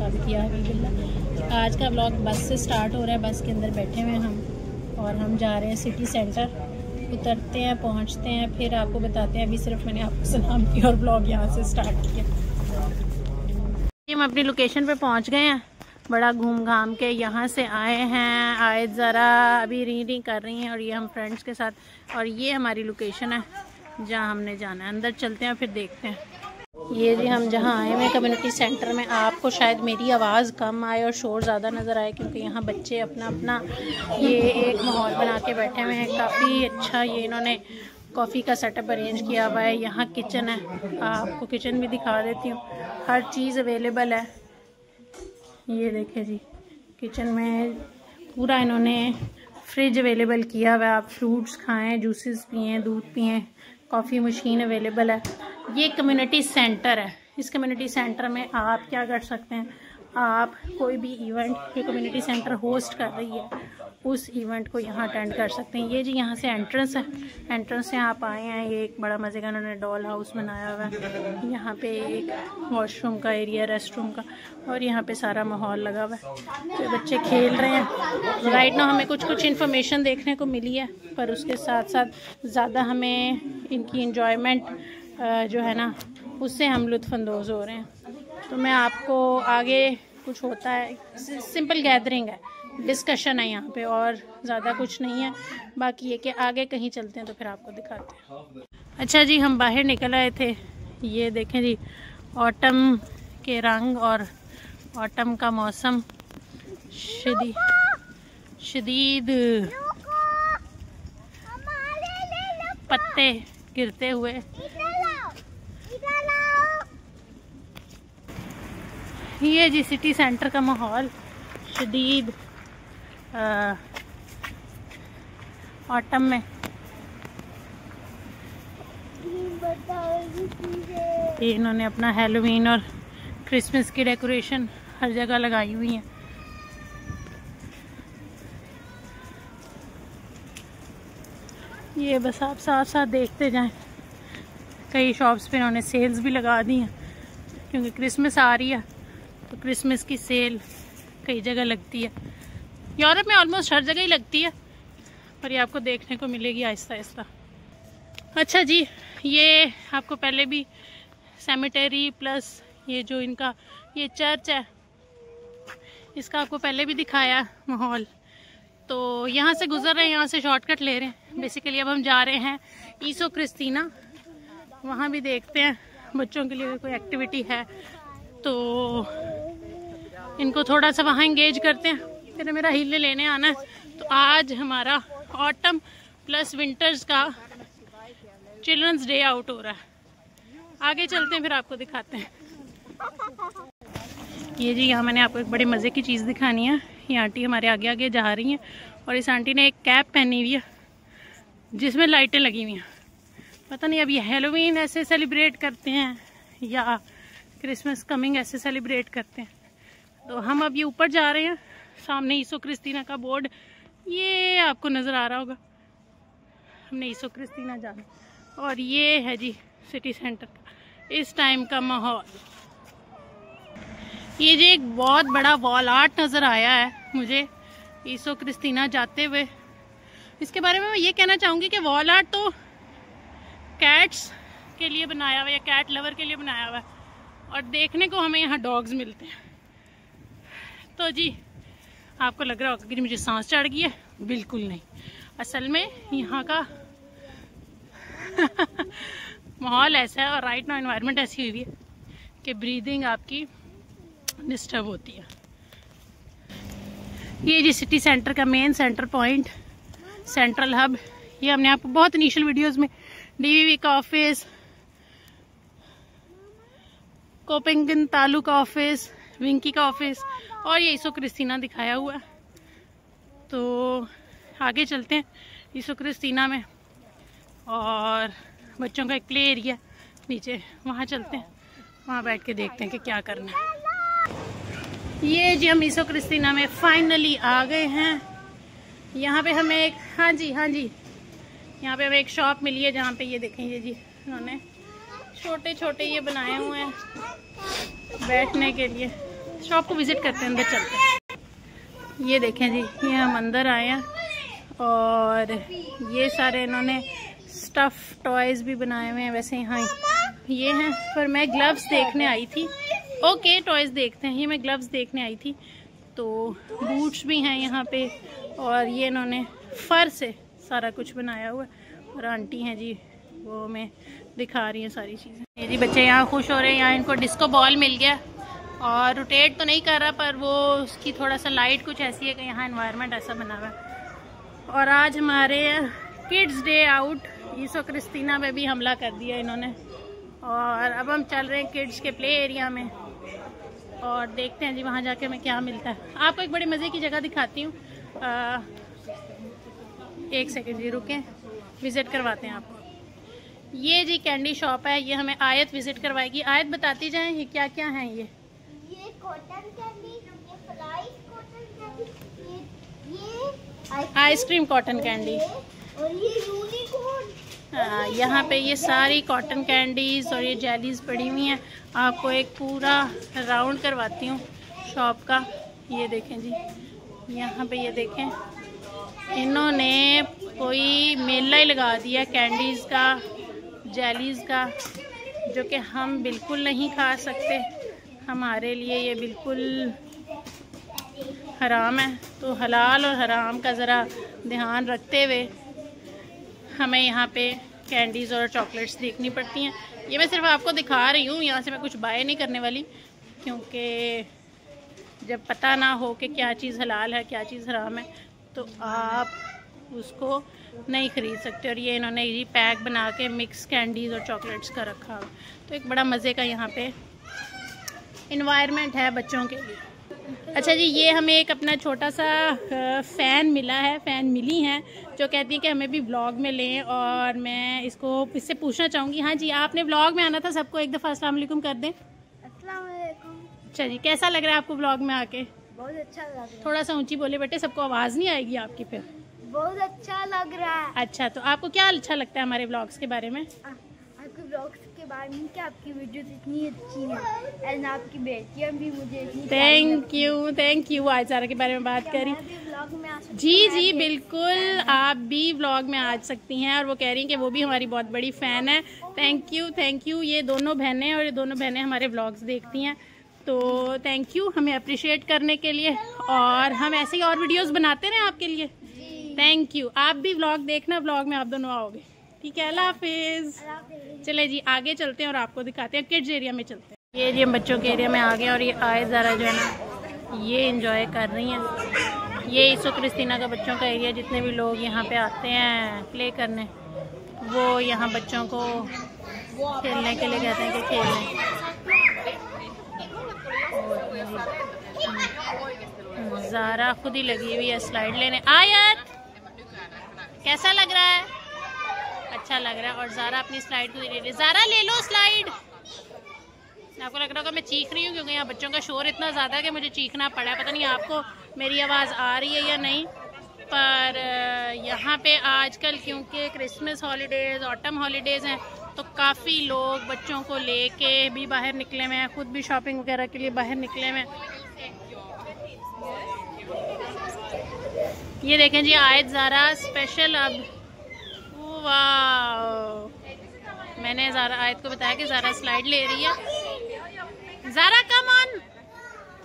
किया हबीबिल्ला। आज का व्लॉग बस से स्टार्ट हो रहा है। बस के अंदर बैठे हुए हैं हम और हम जा रहे हैं सिटी सेंटर। उतरते हैं, पहुंचते हैं, फिर आपको बताते हैं। अभी सिर्फ मैंने आपको सलाम किया और व्लॉग यहाँ से स्टार्ट किया। हम अपनी लोकेशन पे पहुंच गए हैं। बड़ा घूम घाम के यहाँ से आए हैं। आए ज़रा अभी रीडिंग कर रही हैं और ये हम फ्रेंड्स के साथ। और ये हमारी लोकेशन है जहाँ हमने जाना है। अंदर चलते हैं फिर देखते हैं। ये जी हम जहाँ आए हुए कम्युनिटी सेंटर में। आपको शायद मेरी आवाज़ कम आए और शोर ज़्यादा नज़र आए क्योंकि यहाँ बच्चे अपना अपना ये एक माहौल बना के बैठे हुए हैं। काफ़ी अच्छा ये इन्होंने कॉफ़ी का सेटअप अरेंज किया हुआ है। यहाँ किचन है, आपको किचन भी दिखा देती हूँ। हर चीज़ अवेलेबल है। ये देखें जी, किचन में पूरा इन्होंने फ्रिज अवेलेबल किया हुआ है। आप फ्रूट्स खाएं, जूसेस पिएँ, दूध पिएँ। कॉफ़ी मशीन अवेलेबल है। ये कम्युनिटी सेंटर है। इस कम्युनिटी सेंटर में आप क्या कर सकते हैं, आप कोई भी इवेंट जो कम्युनिटी सेंटर होस्ट कर रही है उस इवेंट को यहाँ अटेंड कर सकते हैं। ये जी यहाँ से एंट्रेंस है। एंट्रेंस से आप आए हैं। ये एक बड़ा मज़े का उन्होंने डॉल हाउस बनाया हुआ है। यहाँ पे एक वॉशरूम का एरिया, रेस्ट रूम का, और यहाँ पे सारा माहौल लगा हुआ है। तो बच्चे खेल रहे हैं। राइट नाउ हमें कुछ कुछ इन्फॉर्मेशन देखने को मिली है, पर उसके साथ साथ ज़्यादा हमें इनकी इंजॉयमेंट जो है ना उससे हम लुत्फ़अंदोज़ हो रहे हैं। तो मैं आपको आगे कुछ होता है, सिंपल गैदरिंग है, डिस्कशन है यहाँ पे, और ज़्यादा कुछ नहीं है। बाकी ये कि आगे कहीं चलते हैं तो फिर आपको दिखाते हैं। अच्छा जी, हम बाहर निकल आए थे। ये देखें जी, ऑटम के रंग और ऑटम का मौसम शदीद पत्ते गिरते हुए। ये जी सिटी सेंटर का माहौल शदीद ऑटम में। ये इन्होंने अपना हैलोवीन और क्रिसमस की डेकोरेशन हर जगह लगाई हुई है। ये बस आप साथ साथ देखते जाएं। कई शॉप्स पे इन्होंने सेल्स भी लगा दी हैं क्योंकि क्रिसमस आ रही है, तो क्रिसमस की सेल कई जगह लगती है। यूरोप में ऑलमोस्ट हर जगह ही लगती है, पर ये आपको देखने को मिलेगी आहिस्ता आहिस्ता। अच्छा जी, ये आपको पहले भी सेमेटरी प्लस ये जो इनका ये चर्च है, इसका आपको पहले भी दिखाया माहौल। तो यहाँ से गुजर रहे हैं, यहाँ से शॉर्टकट ले रहे हैं। बेसिकली अब हम जा रहे हैं ईसो क्रिस्टीना। वहाँ भी देखते हैं बच्चों के लिए कोई एक्टिविटी है तो इनको थोड़ा सा वहाँ इंगेज करते हैं। फिर मेरा हीले लेने आना है। तो आज हमारा ऑटम प्लस विंटर्स का चिल्ड्रंस डे आउट हो रहा है। आगे चलते हैं फिर आपको दिखाते हैं। ये जी यहाँ मैंने आपको एक बड़े मज़े की चीज़ दिखानी है। ये आंटी हमारे आगे आगे जा रही हैं और इस आंटी ने एक कैप पहनी हुई है जिसमें लाइटें लगी हुई हैं। पता नहीं अब ये हैलोवीन ऐसे सेलिब्रेट करते हैं या क्रिसमस कमिंग ऐसे सेलिब्रेट करते हैं। तो हम अब ये ऊपर जा रहे हैं। सामने ईसो क्रिस्टीना का बोर्ड ये आपको नज़र आ रहा होगा। हमने ईसो क्रिस्टीना जाना। और ये है जी सिटी सेंटर का इस टाइम का माहौल। ये जी एक बहुत बड़ा वॉल आर्ट नज़र आया है मुझे ईसो क्रिस्टीना जाते हुए। इसके बारे में मैं ये कहना चाहूँगी कि वॉल आर्ट तो कैट्स के लिए बनाया हुआ है या कैट लवर के लिए बनाया हुआ है, और देखने को हमें यहाँ डॉग्स मिलते हैं। तो जी आपको लग रहा होगा कि मुझे सांस चढ़ गई है। बिल्कुल नहीं, असल में यहाँ का माहौल ऐसा है और राइट नाउ एनवायरनमेंट ऐसी हुई है कि ब्रीदिंग आपकी डिस्टर्ब होती है। ये जी सिटी सेंटर का main centre point, central hub. ये हमने आपको बहुत इनिशियल वीडियोस में डीवीवी का ऑफिस, कोपेंगन तालुक का ऑफिस, विंकी का ऑफिस और ये ईसो क्रिस्टीना दिखाया हुआ है। तो आगे चलते हैं ईसो क्रिस्टीना में, और बच्चों का एक प्ले एरिया नीचे, वहाँ चलते हैं, वहाँ बैठ के देखते हैं कि क्या करना है। ये जी हम ईसो क्रिस्टीना में फाइनली आ गए हैं। यहाँ पे हमें एक हाँ जी यहाँ पे हमें एक शॉप मिली है जहाँ पे ये देखें, ये जी उन्होंने छोटे छोटे ये बनाए हुए हैं बैठने के लिए। शॉप को विजिट करते हैं, अंदर चलते हैं। ये देखें जी, ये हम अंदर आए हैं और ये सारे इन्होंने स्टफ़ टॉयज़ भी बनाए हुए हैं। वैसे यहाँ ये हैं, पर मैं ग्लव्स देखने आई थी। ओके, टॉयज़ देखते हैं। ये मैं ग्लव्स देखने आई थी। तो बूट्स भी हैं यहाँ पे, और ये इन्होंने फर से सारा कुछ बनाया हुआ है। और आंटी हैं जी, वो हमें दिखा रही हैं सारी चीज़ें। ये जी बच्चे यहाँ खुश हो रहे हैं। यहाँ इनको डिस्को बॉल मिल गया और रोटेट तो नहीं कर रहा, पर वो उसकी थोड़ा सा लाइट कुछ ऐसी है कि यहाँ एनवायरनमेंट ऐसा बना हुआ है। और आज हमारे किड्स डे आउट, ईसो क्रिस्टीना पे भी हमला कर दिया इन्होंने। और अब हम चल रहे हैं किड्स के प्ले एरिया में और देखते हैं जी वहाँ जाके हमें क्या मिलता है। आपको एक बड़ी मज़े की जगह दिखाती हूँ। एक सेकंड जी रुकें, विज़िट करवाते हैं आपको। ये जी कैंडी शॉप है, ये हमें आयत विज़िट करवाएगी। आयत बताती जाएं ये क्या क्या है। ये कॉटन कैंडी, ये फ्राई कॉटन कैंडी, ये आइसक्रीम कॉटन कैंडी, और ये यूनिकॉर्न। यहाँ पे ये सारी कॉटन कैंडीज और ये जेलीज पड़ी हुई हैं। आपको एक पूरा राउंड करवाती हूँ शॉप का। ये देखें जी, यहाँ पे ये देखें, इन्होंने कोई मेला ही लगा दिया कैंडीज़ का, जेलीज़ का, जो कि हम बिल्कुल नहीं खा सकते। हमारे लिए ये बिल्कुल हराम है। तो हलाल और हराम का ज़रा ध्यान रखते हुए हमें यहाँ पे कैंडीज़ और चॉकलेट्स देखनी पड़ती हैं। ये मैं सिर्फ आपको दिखा रही हूँ, यहाँ से मैं कुछ बाय नहीं करने वाली, क्योंकि जब पता ना हो कि क्या चीज़ हलाल है क्या चीज़ हराम है तो आप उसको नहीं ख़रीद सकते। और ये इन्होंने ये पैक बना के मिक्स कैंडीज़ और चॉकलेट्स का रखा हुआ, तो एक बड़ा मज़े का यहाँ पे इन्वायरमेंट है बच्चों के लिए। अच्छा जी, ये हमें एक अपना छोटा सा फ़ैन मिला है, फ़ैन मिली हैं, जो कहती है कि हमें भी व्लॉग में लें। और मैं इससे पूछना चाहूँगी, हाँ जी आपने व्लॉग में आना था, सबको एक दफ़ा अस्सलाम वालेकुम कर दें। अस्सलाम वालेकुम। अच्छा जी, कैसा लग रहा है आपको व्लॉग में आके? बहुत अच्छा लग रहा है। थोड़ा सा ऊंची बोले बेटे, सबको आवाज़ नहीं आएगी आपकी फिर। बहुत अच्छा लग रहा है। अच्छा, तो आपको क्या अच्छा लगता है हमारे व्लॉग्स के बारे में? आपके व्लॉग्स के बारे में कि आपकी वीडियोस इतनी अच्छी हैं एंड आपकी बेटियां भी मुझे इतनी। Thank you. आज सारा के बारे में बात करी। व्लॉग में आ सकती जी बिल्कुल, आप भी व्लॉग में आ सकती हैं। और वो कह रही हैं कि वो भी हमारी बहुत बड़ी फ़ैन है। Thank you. ये दोनों बहनें, और ये दोनों बहनें हमारे व्लॉग्स देखती हैं, तो थैंक यू हमें अप्रिशिएट करने के लिए। और हम ऐसे ही और वीडियोस बनाते रहें आपके लिए। Thank you. आप भी व्लॉग देखना, व्लॉग में आप दोनों आओगे, ठीक है? अल्लाह हाफिज़। चले जी आगे चलते हैं और आपको दिखाते हैं, किड्स एरिया में चलते हैं। ये जी हम बच्चों के एरिया में आ गए और ये आए ज़रा जो है ना ये एंजॉय कर रही हैं। ये ईसो क्रिस्टीना का बच्चों का एरिया, जितने भी लोग यहाँ पे आते हैं प्ले करने, वो यहाँ बच्चों को खेलने के लिए कहते हैं कि खेलें। ज़ारा खुद ही लगी हुई है स्लाइड लेने। आयत कैसा लग रहा है? अच्छा लग रहा है। और ज़ारा अपनी स्लाइड खुद ही ले ले। ज़ारा ले लो स्लाइड। आपको लग रहा होगा मैं चीख रही हूँ, क्योंकि यहाँ बच्चों का शोर इतना ज़्यादा है कि मुझे चीखना पड़ा है। पता नहीं आपको मेरी आवाज़ आ रही है या नहीं, पर यहाँ पे आजकल क्योंकि क्रिसमस हॉलीडेज़, ऑटम हॉलीडेज़ हैं, तो काफ़ी लोग बच्चों को लेके भी बाहर निकले हुए हैं, खुद भी शॉपिंग वगैरह के लिए बाहर निकले हुए हैं। ये देखें जी आयत ज़ारा स्पेशल। अब वाह, मैंने ज़ारा आयत को बताया कि ज़ारा स्लाइड ले रही है। ज़ारा come on,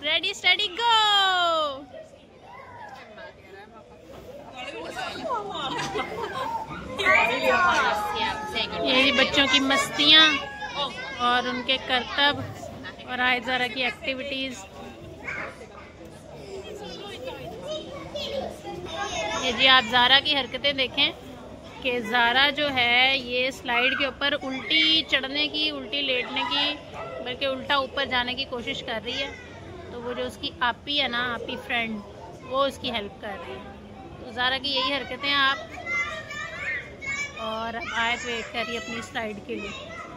ready steady go. ये बच्चों की मस्तियाँ और उनके करतब और आयत ज़ारा की एक्टिविटीज़। ये जी आप ज़ारा की हरकतें देखें कि ज़ारा जो है ये स्लाइड के ऊपर उल्टी चढ़ने की, उल्टी लेटने की, बल्कि उल्टा ऊपर जाने की कोशिश कर रही है। तो वो जो उसकी आपी है ना, आपी फ्रेंड, वो उसकी हेल्प कर रही है। तो ज़ारा की यही हरकतें हैं आप। और अब आयत वेट कर रही है अपनी स्लाइड के लिए।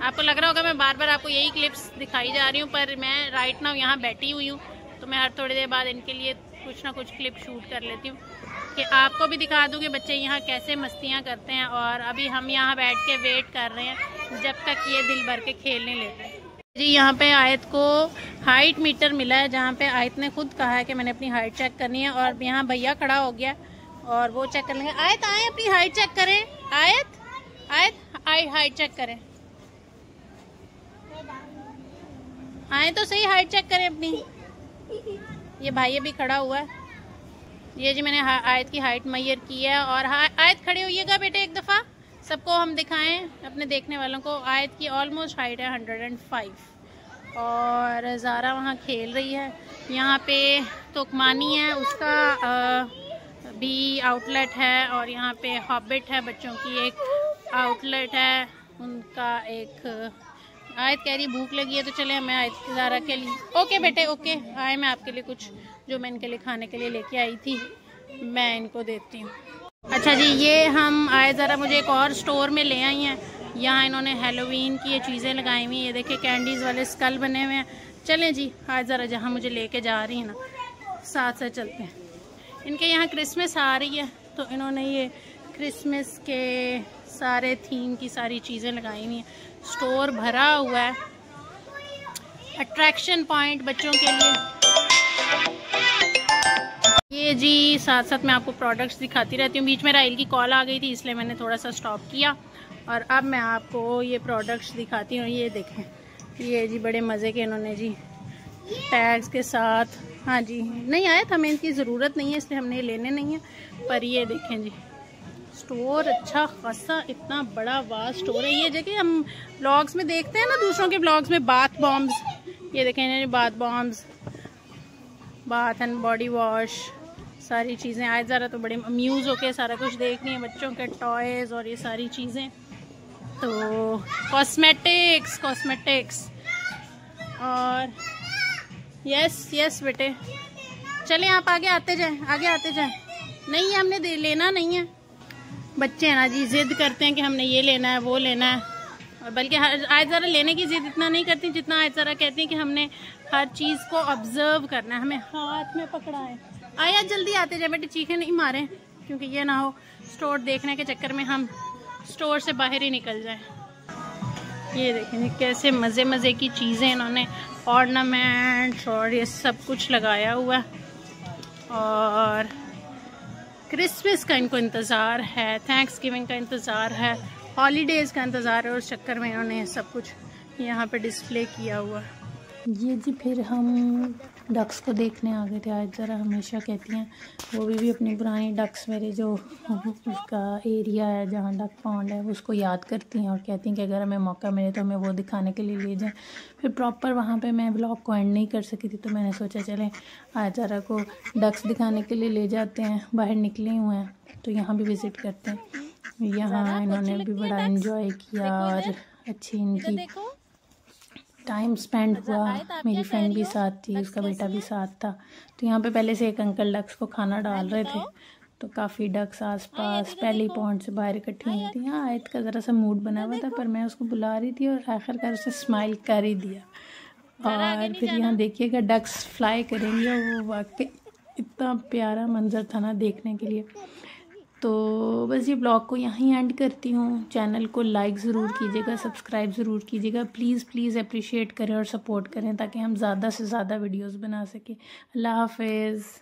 आपको लग रहा होगा मैं बार बार आपको यही क्लिप्स दिखाई जा रही हूँ, पर मैं राइट नाउ यहाँ बैठी हुई हूँ, तो मैं हर थोड़ी देर बाद इनके लिए कुछ ना कुछ क्लिप शूट कर लेती हूँ कि आपको भी दिखा दूँ कि बच्चे यहाँ कैसे मस्तियाँ करते हैं। और अभी हम यहाँ बैठ के वेट कर रहे हैं जब तक ये दिल भर के खेलने लेते हैं। जी यहाँ पे आयत को हाइट मीटर मिला है, जहाँ पे आयत ने खुद कहा है कि मैंने अपनी हाइट चेक करनी है। और यहाँ भैया खड़ा हो गया और वो चेक कर लेंगे। आयत आए अपनी हाइट चेक करें। आयत हाइट चेक करें। आए तो सही, हाइट चेक करें अपनी। ये भाई भी खड़ा हुआ है। ये जी मैंने आयत की हाइट मैयर की है। और आयत खड़े होइएगा बेटे एक दफ़ा, सबको हम दिखाएं अपने देखने वालों को। आयत की ऑलमोस्ट हाइट है 105 और ज़ारा वहाँ खेल रही है। यहाँ पे तोकमानी है, उसका भी आउटलेट है। और यहाँ पे हॉबिट है, बच्चों की एक आउटलेट है। उनका एक आयत कह रही भूख लगी है तो चले मैं आयत ज़ारा के लिए। ओके बेटे ओके, आए मैं आपके लिए कुछ जो मैं इनके लिए खाने के लिए लेके आई थी मैं इनको देती हूँ। अच्छा जी, ये हम आए ज़रा मुझे एक और स्टोर में ले आई हैं। यहाँ इन्होंने हैलोवीन की ये चीज़ें लगाई हुई हैं। ये देखिए कैंडीज़ वाले स्कल बने हुए हैं। चलें जी आज ज़रा जहाँ मुझे लेके जा रही हैं ना साथ साथ चलते हैं। इनके यहाँ क्रिसमस आ रही है तो इन्होंने ये क्रिसमस के सारे थीम की सारी चीज़ें लगाई हुई हैं। स्टोर भरा हुआ है, अट्रैक्शन पॉइंट बच्चों के लिए। ये जी साथ साथ मैं आपको प्रोडक्ट्स दिखाती रहती हूँ। बीच में राइल की कॉल आ गई थी इसलिए मैंने थोड़ा सा स्टॉप किया और अब मैं आपको ये प्रोडक्ट्स दिखाती हूँ। ये देखें, ये जी बड़े मज़े के इन्होंने जी टैग्स के साथ। हाँ जी, नहीं आया था, हमें इनकी ज़रूरत नहीं है इसलिए हमने लेने नहीं है। पर ये देखें जी स्टोर अच्छा खासा, इतना बड़ा वास्ट स्टोर है। ये जगह हम ब्लॉग्स में देखते हैं ना, दूसरों के ब्लॉग्स में बाथ बॉम्ब्स। ये देखें bath bombs, bath and body wash, सारी चीज़ें। आज ज़रा तो बड़े अम्यूज़ होके सारा कुछ देख रही हैं, बच्चों के टॉयज़ और ये सारी चीज़ें। तो कॉस्मेटिक्स और यस बेटे चलें आप आगे आते जाएं। नहीं हमने लेना नहीं है। बच्चे हैं ना जी, जिद करते हैं कि हमने ये लेना है वो लेना है। और बल्कि आज ज़रा लेने की जिद इतना नहीं करती जितना आज ज़रा कहती हैं कि हमने हर चीज़ को ऑब्जर्व करना है, हमें हाथ में पकड़ा है। आया जल्दी आते जाए बेटे, चीखें नहीं मारें क्योंकि ये ना हो स्टोर देखने के चक्कर में हम स्टोर से बाहर ही निकल जाएं। ये देखें कैसे मज़े की चीज़ें इन्होंने, ऑर्नामेंट्स और ये सब कुछ लगाया हुआ है। और क्रिसमस का इनको इंतज़ार है, थैंक्सगिविंग का इंतज़ार है, हॉलीडेज़ का इंतज़ार है। और उस चक्कर में इन्होंने सब कुछ यहाँ पे डिस्प्ले किया हुआ है। ये जी फिर हम डक्स को देखने आ गए थे। आज ज़रा हमेशा कहती हैं वो भी अपनी पुरानी डक्स, मेरे जो उसका एरिया है जहाँ डक पॉन्ड है उसको याद करती हैं और कहती हैं कि अगर हमें मौका मिले तो हमें वो दिखाने के लिए ले जाएं। फिर प्रॉपर वहाँ पे मैं व्लॉग को एंड नहीं कर सकी थी तो मैंने सोचा चलें आज ज़रा को डक्स दिखाने के लिए ले जाते हैं। बाहर निकले हुए हैं तो यहाँ भी विज़िट करते हैं। यहाँ इन्होंने भी बड़ा इन्जॉय किया और अच्छी इनकी टाइम स्पेंड हुआ। मेरी फ्रेंड भी साथ थी, उसका बेटा भी साथ था। तो यहाँ पे पहले से एक अंकल डक्स को खाना डाल रहे थे तो काफ़ी डक्स आसपास पहले ही पॉन्ड से बाहर इकट्ठी हुई थी। यहाँ आयत का ज़रा सा मूड बना हुआ था पर मैं उसको बुला रही थी और आखिरकार उसे स्माइल कर ही दिया। और फिर यहाँ देखिएगा डक्स फ्लाई करेंगे और वो वाकई इतना प्यारा मंजर था ना देखने के लिए। तो बस ये ब्लॉग को यहीं एंड करती हूँ। चैनल को लाइक ज़रूर कीजिएगा, सब्सक्राइब ज़रूर कीजिएगा। प्लीज़ अप्रिशिएट करें और सपोर्ट करें ताकि हम ज़्यादा से ज़्यादा वीडियोस बना सकें। अल्लाह हाफ़िज़।